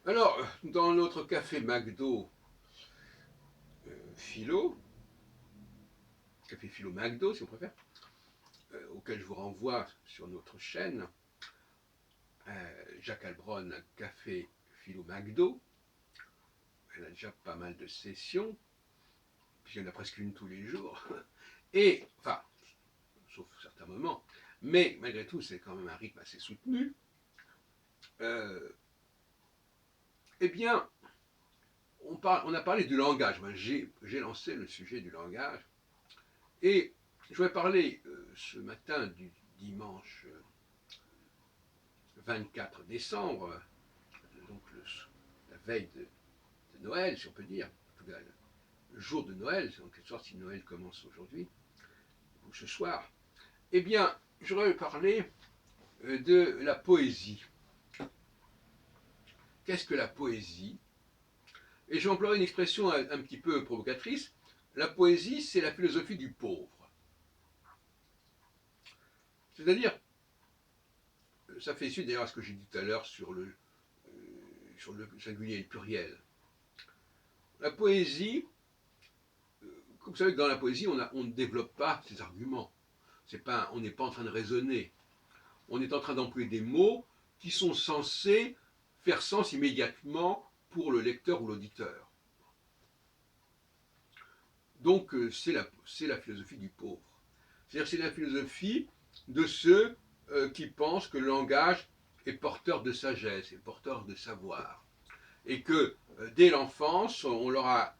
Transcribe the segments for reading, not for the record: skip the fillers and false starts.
Alors, dans notre café McDo Philo, café Philo McDo si on préfère, auquel je vous renvoie sur notre chaîne, Jacques Albron, café Philo McDo, elle a déjà pas mal de sessions, puisqu'il y en a presque une tous les jours, et, enfin, sauf certains moments, mais malgré tout c'est quand même un rythme assez soutenu. Eh bien, on a parlé du langage. J'ai lancé le sujet du langage. Et je voudrais parler ce matin du dimanche 24 décembre, donc la veille de Noël, si on peut dire, en tout cas le jour de Noël, en quelque sorte si Noël commence aujourd'hui, ou ce soir. Eh bien, je voudrais parler de la poésie. Qu'est-ce que la poésie? Et je vais employer une expression un petit peu provocatrice. La poésie, c'est la philosophie du pauvre. C'est-à-dire, ça fait suite d'ailleurs à ce que j'ai dit tout à l'heure sur le singulier et le pluriel. La poésie, vous savez que dans la poésie, on ne développe pas ses arguments. On n'est pas en train de raisonner. On est en train d'employer des mots qui sont censés faire sens immédiatement pour le lecteur ou l'auditeur. Donc c'est la philosophie du pauvre. C'est-à-dire c'est la philosophie de ceux qui pensent que le langage est porteur de sagesse, est porteur de savoir. Et que dès l'enfance, on leur a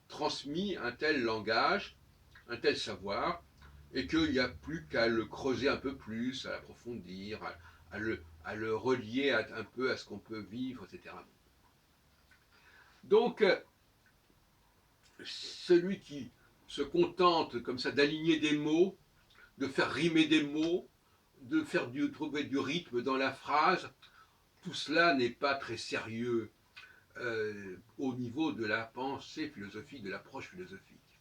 transmis un tel langage, un tel savoir, et qu'il n'y a plus qu'à le creuser un peu plus, à l'approfondir, à le relier un peu à ce qu'on peut vivre, etc. Donc, celui qui se contente comme ça d'aligner des mots, de faire rimer des mots, de trouver du rythme dans la phrase, tout cela n'est pas très sérieux au niveau de la pensée philosophique, de l'approche philosophique.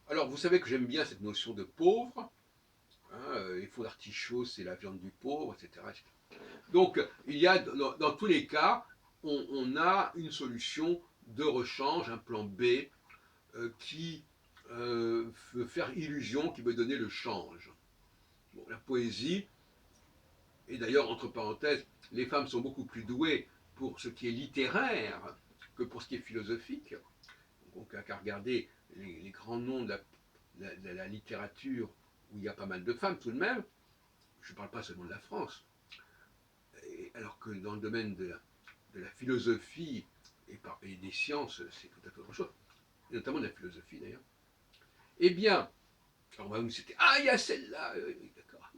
Alors, vous savez que j'aime bien cette notion de pauvre. Hein, les faux d'artichaut, c'est la viande du pauvre, etc. etc. Donc, il y a, dans tous les cas, on a une solution de rechange, un plan B qui veut faire illusion, qui veut donner le change. Bon, la poésie, et d'ailleurs, entre parenthèses, les femmes sont beaucoup plus douées pour ce qui est littéraire que pour ce qui est philosophique. Donc, qu'à regarder les grands noms de la littérature où il y a pas mal de femmes tout de même, je ne parle pas seulement de la France, alors que dans le domaine de la philosophie et des sciences, c'est tout à fait autre chose, et notamment de la philosophie d'ailleurs, eh bien, alors on va nous citer, ah, il y a celle-là, oui, d'accord,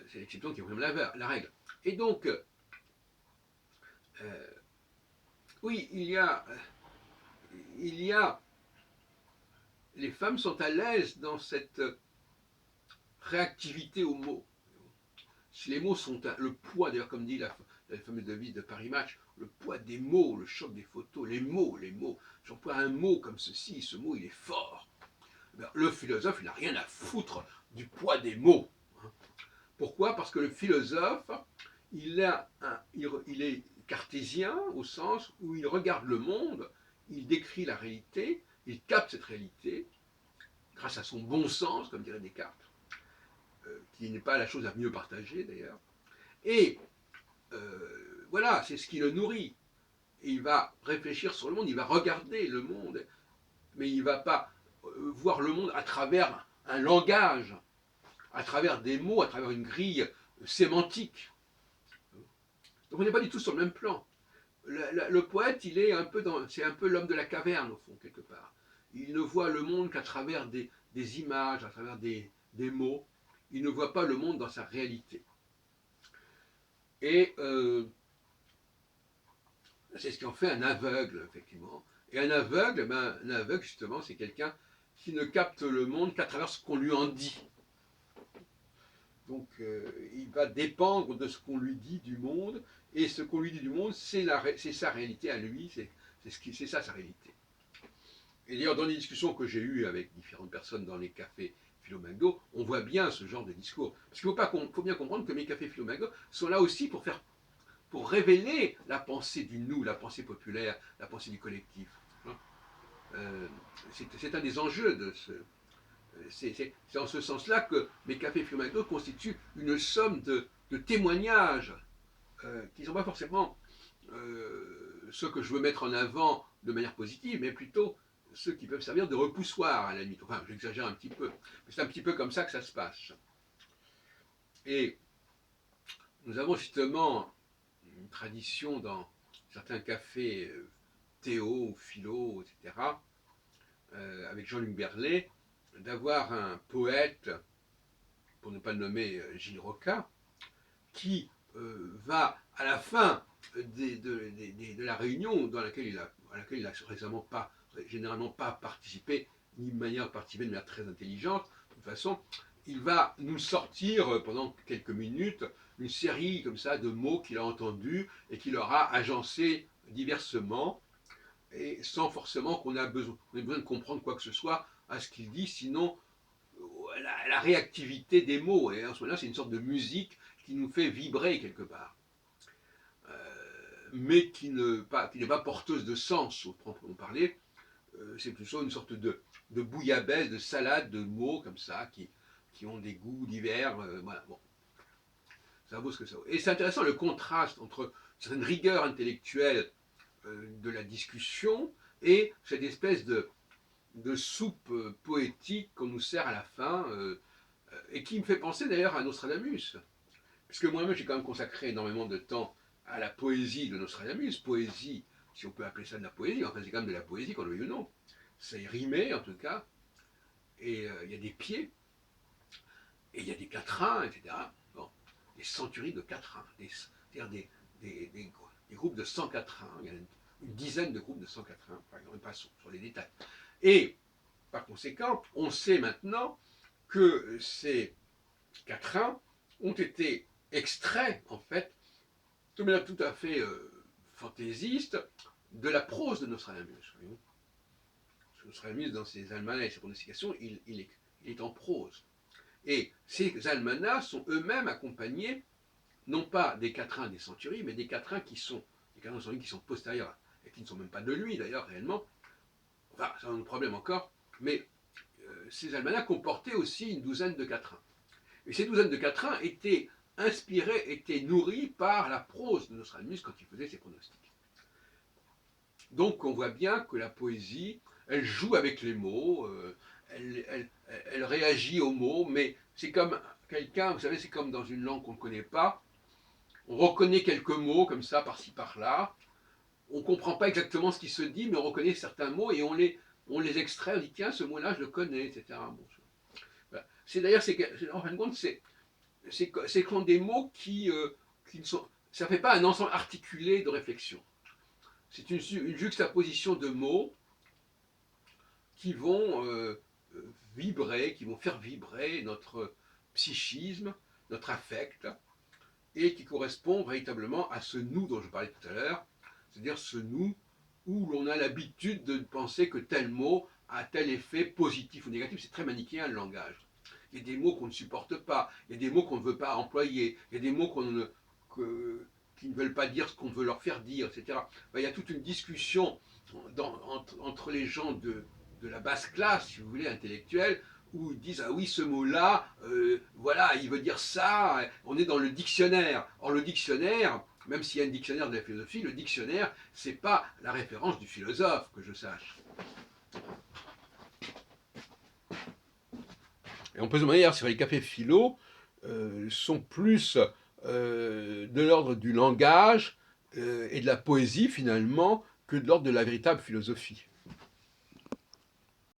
c'est l'exception qui est vraiment la règle. Et donc, oui, il y a, les femmes sont à l'aise dans cette réactivité aux mots. Si les mots sont le poids, d'ailleurs, comme dit la fameuse devise de Paris Match, le poids des mots, le choc des photos, les mots, j'emploie un mot comme ceci, ce mot il est fort. Le philosophe, il n'a rien à foutre du poids des mots. Pourquoi? Parce que le philosophe, il est cartésien au sens où il regarde le monde, il décrit la réalité, il capte cette réalité, grâce à son bon sens, comme dirait Descartes, qui n'est pas la chose à mieux partager d'ailleurs. Et voilà, c'est ce qui le nourrit. Et il va réfléchir sur le monde, il va regarder le monde, mais il ne va pas voir le monde à travers un langage, à travers des mots, à travers une grille sémantique. Donc on n'est pas du tout sur le même plan. Le poète, c'est un peu l'homme de la caverne au fond, quelque part. Il ne voit le monde qu'à travers des images, à travers des mots. Il ne voit pas le monde dans sa réalité. Et c'est ce qui en fait un aveugle, effectivement. Et un aveugle, justement, c'est quelqu'un qui ne capte le monde qu'à travers ce qu'on lui en dit. Donc, il va dépendre de ce qu'on lui dit du monde, et ce qu'on lui dit du monde, c'est sa réalité à lui, c'est ça sa réalité. Et d'ailleurs, dans les discussions que j'ai eues avec différentes personnes dans les cafés Philo McDo, on voit bien ce genre de discours. Parce qu'il faut bien comprendre que mes cafés Philo McDo sont là aussi pour pour révéler la pensée du nous, la pensée populaire, la pensée du collectif. C'est un des enjeux de ce. C'est en ce sens-là que mes cafés Fiumato constituent une somme de témoignages qui ne sont pas forcément ceux que je veux mettre en avant de manière positive, mais plutôt ceux qui peuvent servir de repoussoir à la limite. Enfin, j'exagère un petit peu, mais c'est un petit peu comme ça que ça se passe. Et nous avons justement une tradition dans certains cafés théo, philo, etc., avec Jean-Luc Berlet, d'avoir un poète, pour ne pas le nommer Gilles Roca, qui va à la fin de la réunion à laquelle il n'a généralement pas participé, ni de manière participer de manière très intelligente, de toute façon, il va nous sortir pendant quelques minutes une série comme ça de mots qu'il a entendus et qu'il aura agencés diversement, et sans forcément qu'on ait besoin de comprendre quoi que ce soit à ce qu'il dit, sinon la réactivité des mots. Et en ce moment-là, c'est une sorte de musique qui nous fait vibrer quelque part, mais qui n'est pas porteuse de sens au proprement parler. C'est plutôt une sorte de bouillabaisse, de salade de mots comme ça, qui ont des goûts divers. Voilà, bon. Ça vaut ce que ça vaut. Et c'est intéressant le contraste entre une rigueur intellectuelle de la discussion et cette espèce de soupe poétique qu'on nous sert à la fin, et qui me fait penser d'ailleurs à Nostradamus. Puisque moi-même, j'ai quand même consacré énormément de temps à la poésie de Nostradamus. Poésie, si on peut appeler ça de la poésie, enfin c'est quand même de la poésie, qu'on le veuille ou non. C'est rimé en tout cas, et il y a des pieds, et il y a des quatrains, etc. Bon, des centuries de quatrains, c'est-à-dire des groupes de 100 quatrains, il y a une dizaine de groupes de 100 quatrains, par exemple, passons sur les détails. Et par conséquent, on sait maintenant que ces quatrains ont été extraits, en fait, de manière tout à fait fantaisiste, de la prose de Nostradamus. Nostradamus, dans ses almanachs et ses pronostications, il est en prose. Et ces almanachs sont eux-mêmes accompagnés, non pas des quatrains des centuries, mais des quatrains qui sont postérieurs, et qui ne sont même pas de lui d'ailleurs réellement. Enfin, c'est un autre problème encore, mais ces almanachs comportaient aussi une douzaine de quatrains. Et ces douzaines de quatrains étaient inspirés, étaient nourris par la prose de Nostradamus quand il faisait ses pronostics. Donc on voit bien que la poésie, elle joue avec les mots, elle réagit aux mots, mais c'est comme quelqu'un, vous savez, c'est comme dans une langue qu'on ne connaît pas, on reconnaît quelques mots comme ça, par-ci, par-là, on ne comprend pas exactement ce qui se dit, mais on reconnaît certains mots et on les extrait, on dit tiens, ce mot-là, je le connais, etc. Bon, voilà. C'est d'ailleurs, en fin de compte, c'est quand des mots qui ne sont... Ça ne fait pas un ensemble articulé de réflexion. C'est une juxtaposition de mots qui vont vibrer, qui vont faire vibrer notre psychisme, notre affect, et qui correspond véritablement à ce nous dont je parlais tout à l'heure, c'est-à-dire ce nous où l'on a l'habitude de penser que tel mot a tel effet positif ou négatif. C'est très manichéen le langage. Il y a des mots qu'on ne supporte pas, il y a des mots qu'on ne veut pas employer, il y a des mots qui ne veulent pas dire ce qu'on veut leur faire dire, etc. Il y a toute une discussion entre les gens de la basse classe, si vous voulez, intellectuelle, où ils disent ah oui, ce mot-là, voilà, il veut dire ça, on est dans le dictionnaire. Or le dictionnaire, même s'il y a un dictionnaire de la philosophie, le dictionnaire, c'est pas la référence du philosophe, que je sache. Et on peut se demander si les cafés philo sont plus de l'ordre du langage et de la poésie finalement que de l'ordre de la véritable philosophie.